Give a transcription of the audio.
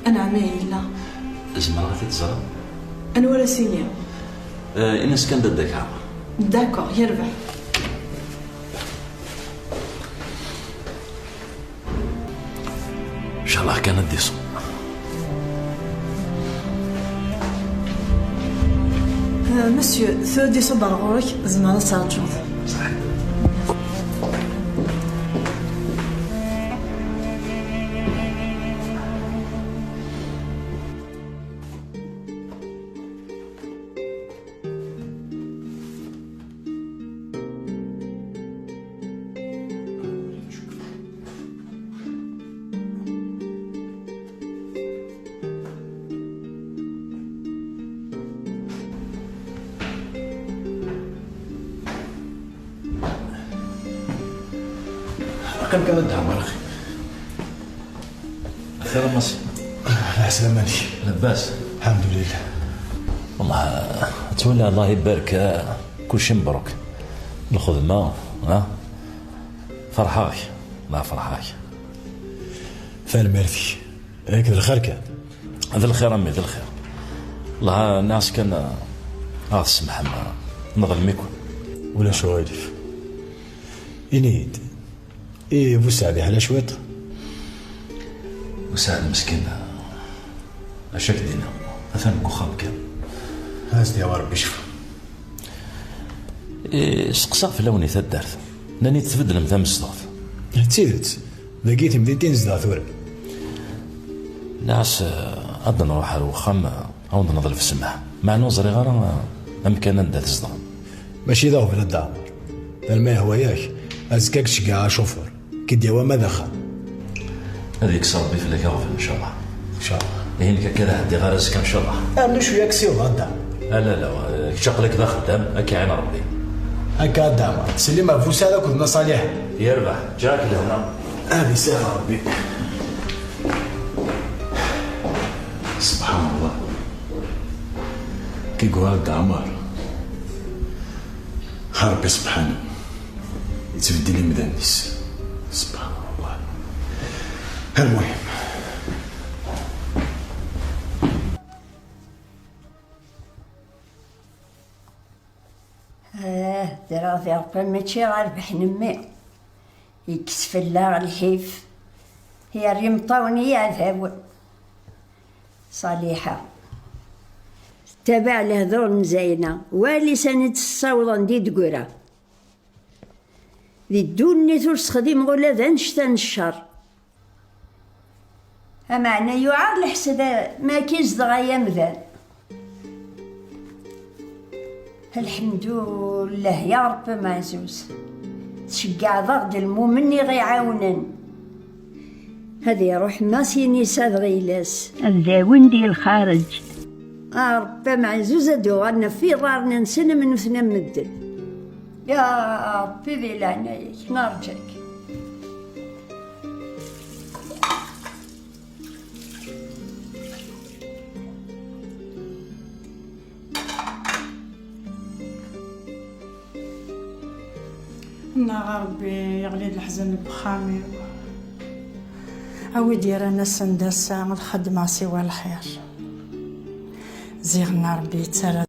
أنا عمي لا زعما غادي تزرع أنا ولا سينيا. إنس كان داك عام. داكور يربح. إن شاء الله كان ديسو. مسيو ثو ديسو برغوك زعما ترجوض. صحيح. كم كان الدعم اخي؟ خير مصر. لا سلاماني. لاباس الحمد لله. والله تولى الله يبارك كلشي مبروك. الخدمة فرحاك الله فرحاك. فين مالفي؟ هيك ذا الخير كان. ذا الخير امي ذا الخير. والله الناس كان السمح نظلم يكون. ولا شوالف. ينيد. إيه بوسعدي على شويط. وسعد مسكين أشك دينا أثنى كوخام كان هاز يا ربي شفا. سقسا في لوني تدارت ناني تفدل مثام الصداط تسيدت بقيت مدينتين زدا ثورة ناس غدا نروح على الوخام أو نضل في السماح مع نوزري غير أمكان ندات الصداط ماشي ذا في الدار الماء هو ياك أزكاك شقا شوفر كديوا ما دخل هذيك صربي في لك غفل إن شاء الله. إن شاء الله. هينك كذا هدي غير إن شاء الله. أنا شوية كسيو غدا. لا شغلك ذا خدام أكي عين ربي. هكا دعم سليمة فوس هذا كنا صالح. يربح جاك لهنا. هذه سهلة ربي. سبحان الله كي قوال دعمار ربي سبحانه يتبدل لي مدنس. سبحان الله. المهم درافي ربي ماشي غيربح نمي يكسف الله الحيف هي الرمطونية ذهب صالحة تبع لهذول مزينة واللي سنة الصوضة دي تقرا ذي الدوني تستخدم غلا ذا نشتان الشر أمعنى يعار الحسد ما كيز دغايا مذان الحمد لله يا رب معزوز تشجع ضغط المؤمن غيعاونن هذه يروح ماسيني ساد غيلاس الذاون ديال الخارج رب معزوز دوغنا في دارنا نسن من فنا مدن يا ربي ذي لعنايك نرجاك. نا ربي يغلي الحزن بخامي أو يدير أنا سندس الخدمة سوى الخير زيغنا ربي تسالى